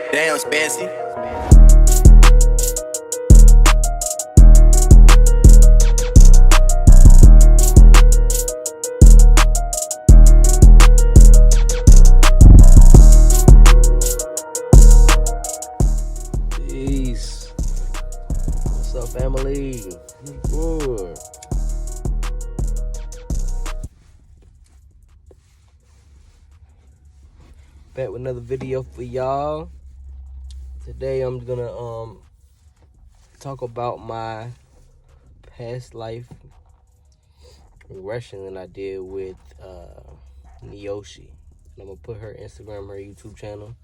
Damn, Spancy. Peace. What's up, family? Good. Back with another video for y'all. Today I'm gonna talk about my past life regression that I did with Neoshi. And I'm gonna put her Instagram, her YouTube channel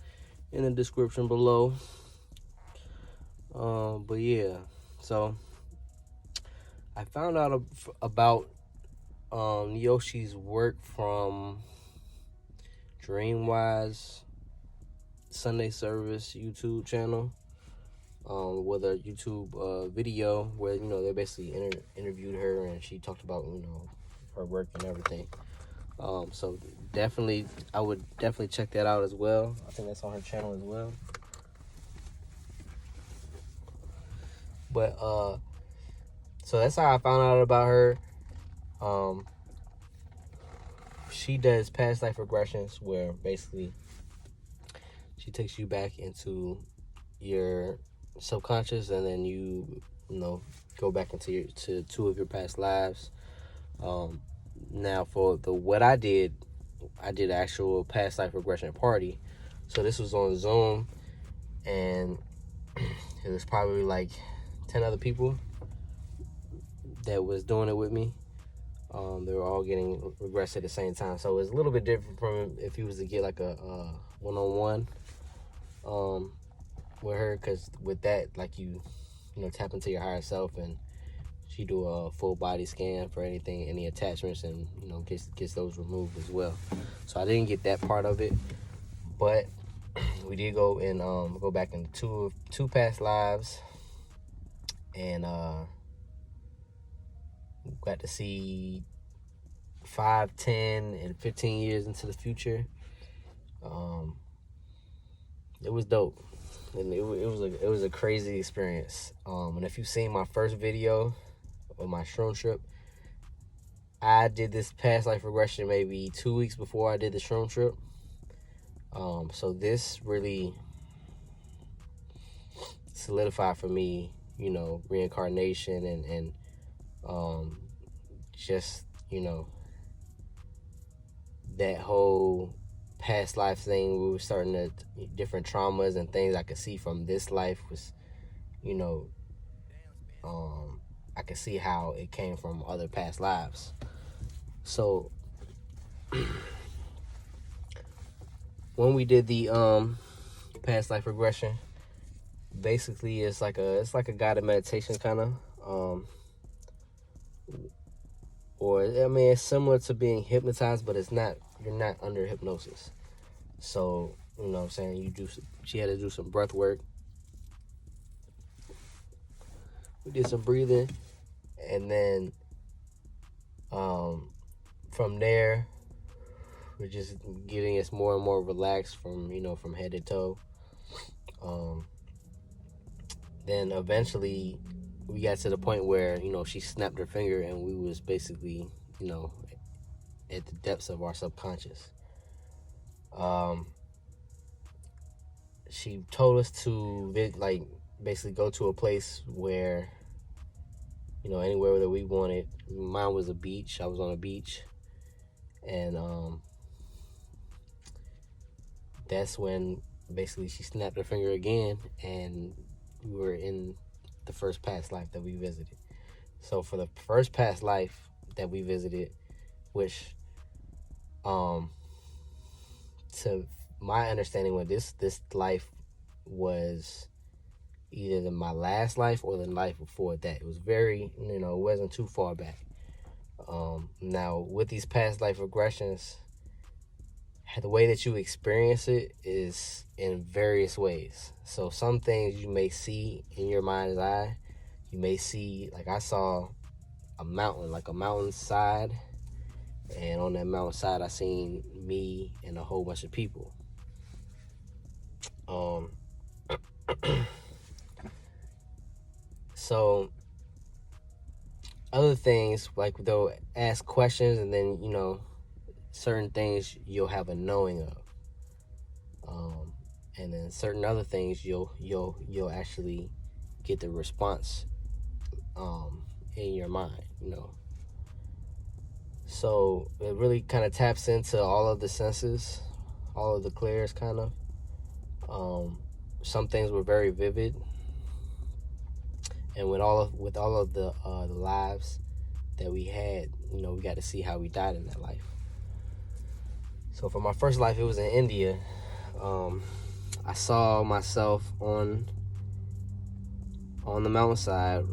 in the description below. But yeah, so I found out about Neoshi's work from Dreamwise Sunday Service YouTube channel, with a YouTube video where they basically interviewed her and she talked about her work and everything. So definitely, I would definitely check that out as well. I think that's on her channel as well. But so that's how I found out about her. She does past life regressions where basically she takes you back into your subconscious, and then you go back into two of your past lives. Now for what I did actual past life regression party. So this was on Zoom, and it was probably like 10 other people that was doing it with me. They were all getting regressed at the same time, so it was a little bit different from if you was to get like a one-on-one with her, because with that, like you tap into your higher self, and she do a full body scan for any attachments, and gets those removed as well. So I didn't get that part of it, but we did go and go back into two past lives, and got to see 5, 10, and 15 years into the future. It was dope, and it was a crazy experience. And if you've seen my first video of my shroom trip, I did this past life regression maybe 2 weeks before I did the shroom trip. So this really solidified for me, reincarnation and just that whole past life thing. We were starting to different traumas and things I could see from this life was, I could see how it came from other past lives. So when we did the past life regression, basically it's like a guided meditation kind of, or I mean it's similar to being hypnotized, but you're not under hypnosis. So what I'm saying, she had to do some breath work. We did some breathing, and then from there we're just getting us more and more relaxed from from head to toe. Then eventually we got to the point where she snapped her finger, and we was basically at the depths of our subconscious. She told us to basically go to a place where anywhere that we wanted. Mine was a beach. I was on a beach, and that's when basically she snapped her finger again, and we were in the first past life that we visited. So for the first past life that we visited, which to my understanding, when this life was either my last life or the life before that. It was very, it wasn't too far back. Now with these past life regressions, the way that you experience it is in various ways. So some things you may see in your mind's eye. You may see, like I saw a mountain, like a mountainside, and on that mountainside I seen me and a whole bunch of people. So other things, like they'll ask questions, and then certain things you'll have a knowing of, and then certain other things you'll actually get the response in your mind. So it really kind of taps into all of the senses, all of the clairs, kind of. Some things were very vivid, and with all of the lives that we had, we got to see how we died in that life. So for my first life, it was in India. I saw myself on the mountainside,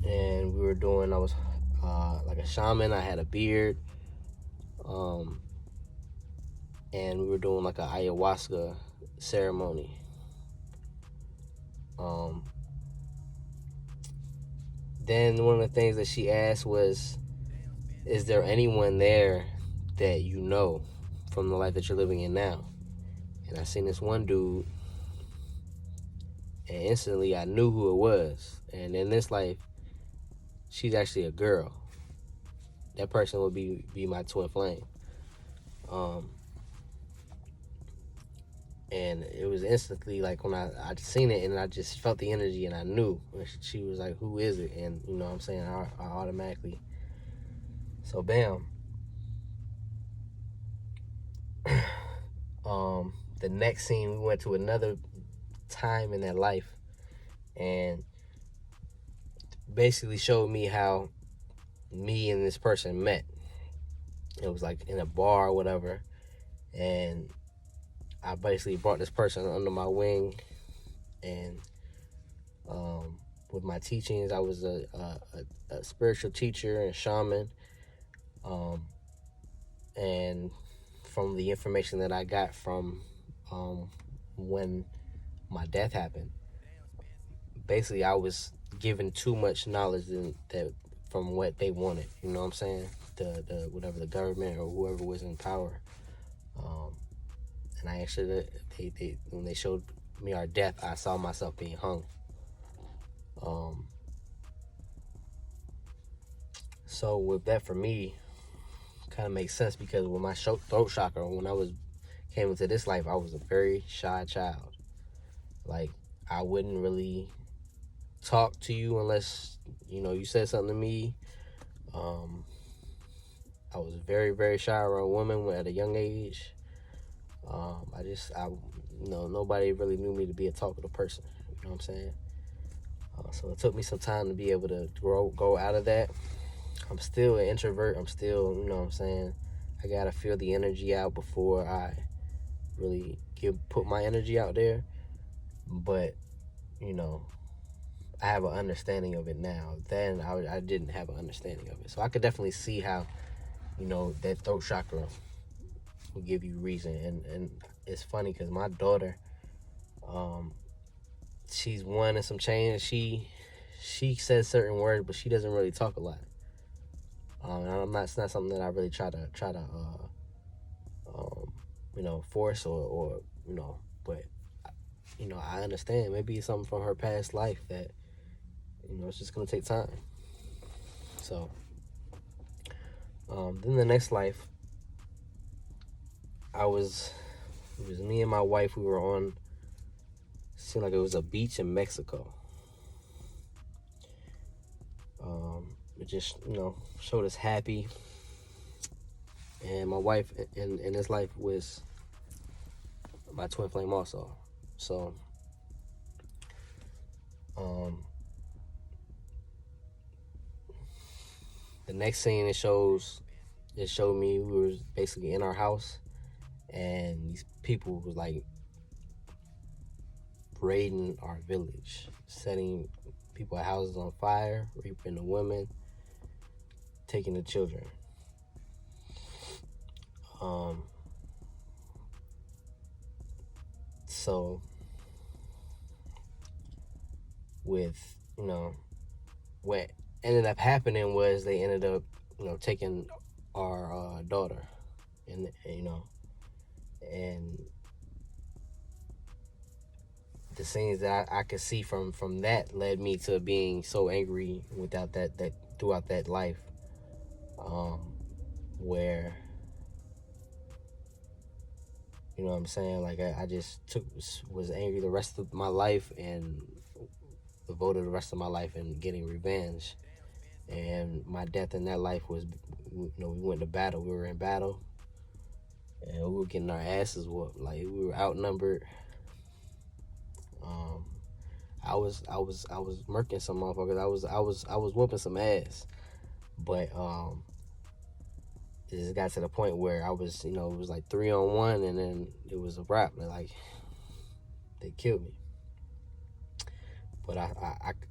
and I was like a shaman. I had a beard, and we were doing like a ayahuasca ceremony. Then one of the things that she asked was, is there anyone there that you know from the life that you're living in now? And I seen this one dude, and instantly I knew who it was. And in this life, she's actually a girl. That person would be my twin flame. And it was instantly like when I seen it, and I just felt the energy, and I knew. And she was like, who is it? And you know what I'm saying, I automatically, so bam. The next scene, we went to another time in that life, and basically showed me how me and this person met. It was like in a bar or whatever, and I basically brought this person under my wing, and with my teachings, I was a spiritual teacher and shaman, and from the information that I got from when my death happened, basically I was given too much knowledge that from what they wanted. You know what I'm saying? The whatever, the government or whoever was in power. And I actually, they when they showed me our death, I saw myself being hung. So with that, for me, kind of makes sense, because with my throat chakra, when I came into this life, I was a very shy child. Like, I wouldn't really talk to you unless you said something to me. I was very, very shy around women at a young age. Nobody really knew me to be a talkative person. You know what I'm saying? So it took me some time to be able to go out of that. I'm still an introvert. I'm still, you know what I'm saying, I gotta feel the energy out before I really put my energy out there. But I have an understanding of it now. Then I didn't have an understanding of it. So I could definitely see how that throat chakra will give you reason. And it's funny because my daughter, she's one and some change. She says certain words, but she doesn't really talk a lot. It's not something that I really try to force or but I understand. Maybe it's something from her past life that it's just gonna take time. So then the next life, it was me and my wife. We were on, seemed like it was a beach in Mexico. It just showed us happy, and my wife in this life was my twin flame also. So the next scene, it showed me we were basically in our house, and these people was like raiding our village, setting people's houses on fire, raping the women, taking the children. So with what ended up happening was they ended up taking our daughter, and the scenes that I could see from that led me to being so angry without that throughout that life, where, you know what I'm saying, like I just was angry the rest of my life and devoted the rest of my life in getting revenge. And my death in that life was, you know, we went to battle. We were in battle, and we were getting our asses whooped. Like, we were outnumbered. I was murking some motherfuckers. I was whooping some ass. But it just got to the point where I was, you know, it was like 3-on-1, and then it was a wrap. Like, they killed me. But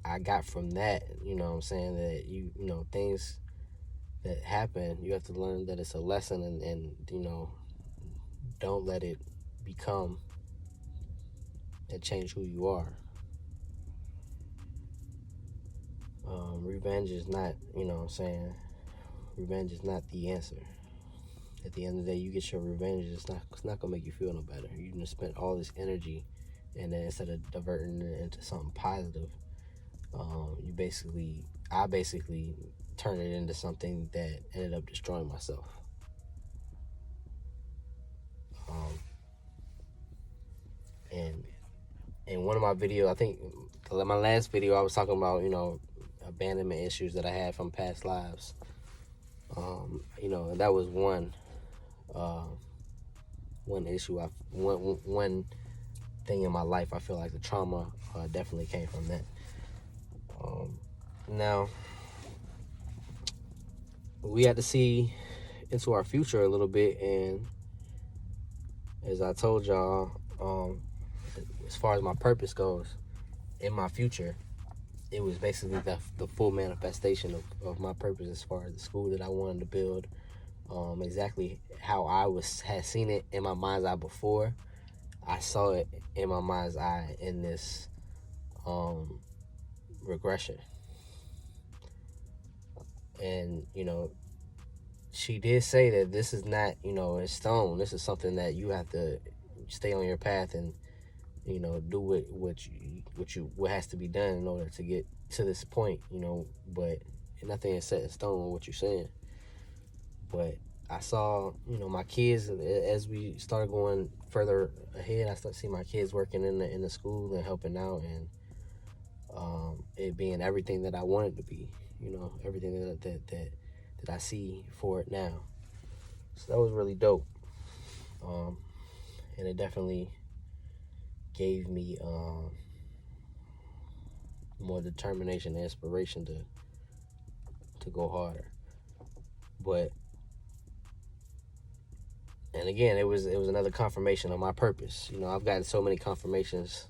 I got from that, you know what I'm saying, that you know, things that happen, you have to learn that it's a lesson, and you know, don't let it become and change who you are. Revenge is not, you know what I'm saying, revenge is not the answer. At the end of the day, you get your revenge, it's not gonna make you feel no better. You just spent all this energy, and then instead of diverting it into something positive, I basically turned it into something that ended up destroying myself. And in one of my videos, I think my last video, I was talking about, you know, abandonment issues that I had from past lives. You know, and that was one issue. One thing in my life. I feel like the trauma definitely came from that. Now, we had to see into our future a little bit, and as I told y'all, as far as my purpose goes, in my future, it was basically the full manifestation of my purpose as far as the school that I wanted to build. Exactly how I had seen it in my mind's eye before, I saw it in my mind's eye in this regression. And, you know, she did say that this is not, you know, in stone. This is something that you have to stay on your path and, you know, do what has to be done in order to get to this point, you know. But nothing is set in stone what you're saying. But I saw, you know, my kids, as we started going further ahead, I started seeing my kids working in the school and helping out, and it being everything that I wanted to be, you know, everything that I see for it now. So that was really dope. And it definitely gave me more determination and inspiration to go harder. But, and again, it was another confirmation of my purpose. You know, I've gotten so many confirmations,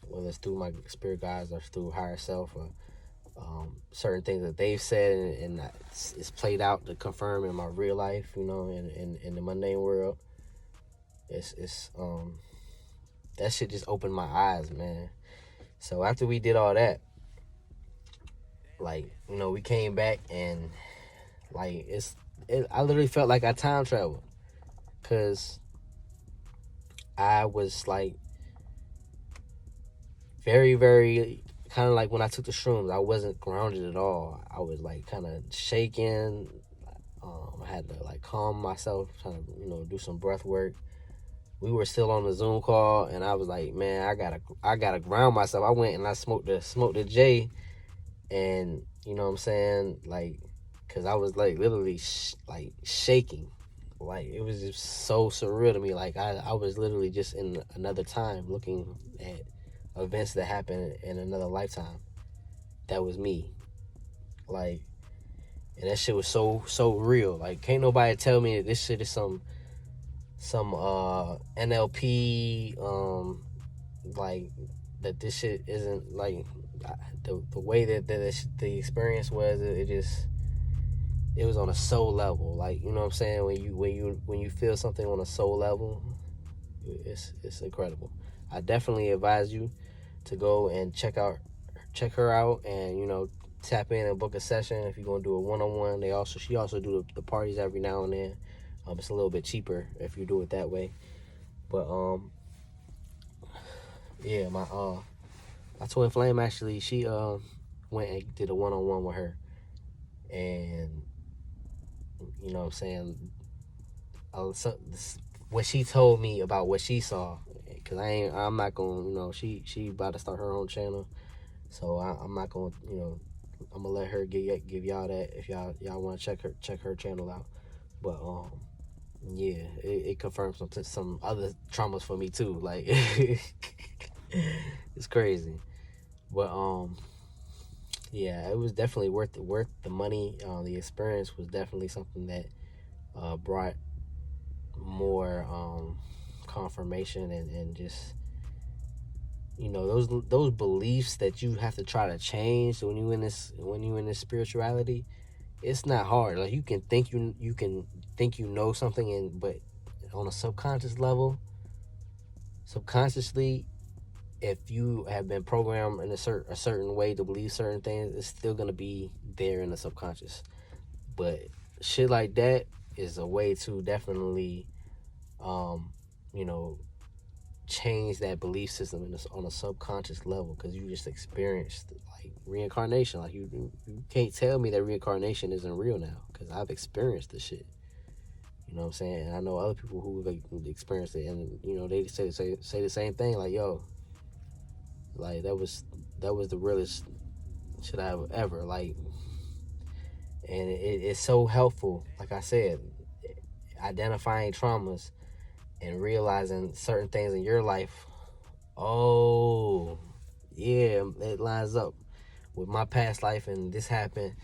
whether it's through my spirit guides or through higher self, or certain things that they've said, and it's played out to confirm in my real life, you know, in the mundane world. It's that shit just opened my eyes, man. So after we did all that, like, you know, we came back, and like I literally felt like I time traveled, cause I was like very, very kind of like when I took the shrooms, I wasn't grounded at all. I was like kind of shaking. I had to like calm myself, trying to, you know, do some breath work. We were still on the Zoom call, and I was like, man, I gotta ground myself. I went and I smoked the J, and you know what I'm saying, like, cause I was like literally like shaking, like it was just so surreal to me. Like I was literally just in another time, looking at events that happened in another lifetime. That was me, like, and that shit was so real. Like, can't nobody tell me that this shit is some NLP, like, that this shit isn't like the way that the experience was. It was on a soul level. Like, you know what I'm saying, when you feel something on a soul level, it's incredible. I definitely advise you to go and check her out, and, you know, tap in and book a session if you're gonna do a one-on-one. She also do the parties every now and then. It's a little bit cheaper if you do it that way. But Yeah, my twin flame actually, she went and did a one-on-one with her, and you know what I'm saying, so, what she told me about what she saw, because I'm not gonna, you know, she about to start her own channel, so I'm not gonna, you know, I'm gonna let her give y'all that if y'all want to check her channel out. But yeah, it confirms some other traumas for me too. Like it's crazy. But yeah, it was definitely worth the money. The experience was definitely something that brought more confirmation and just, you know, those beliefs that you have to try to change when you in this spirituality. It's not hard. Like, you can think you know something, but on a subconsciously, if you have been programmed in a certain way to believe certain things, it's still gonna be there in the subconscious. But shit like that is a way to definitely, you know, change that belief system on a subconscious level, because you just experienced like reincarnation. Like, you can't tell me that reincarnation isn't real now, because I've experienced the shit. You know what I'm saying? And I know other people who like experienced it, and you know, they say the same thing. Like, yo, like that was the realest shit I've ever like. And it's so helpful. Like I said, identifying traumas and realizing certain things in your life. Oh, yeah, it lines up with my past life, and this happened.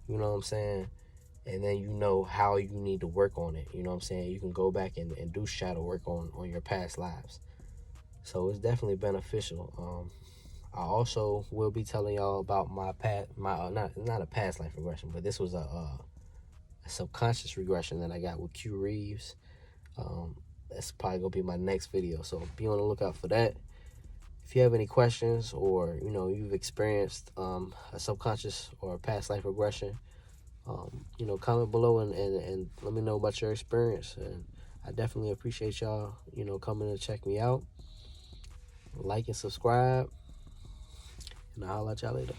You know what I'm saying? And then you know how you need to work on it. You know what I'm saying? You can go back and do shadow work on your past lives. So it's definitely beneficial. I also will be telling y'all about my past, not a past life regression, but this was a subconscious regression that I got with Q Reeves. That's probably gonna be my next video, so be on the lookout for that. If you have any questions, or you know, you've experienced a subconscious or a past life regression, you know, comment below and let me know about your experience. And I definitely appreciate y'all, you know, coming to check me out. Like and subscribe, and I'll holler at y'all later.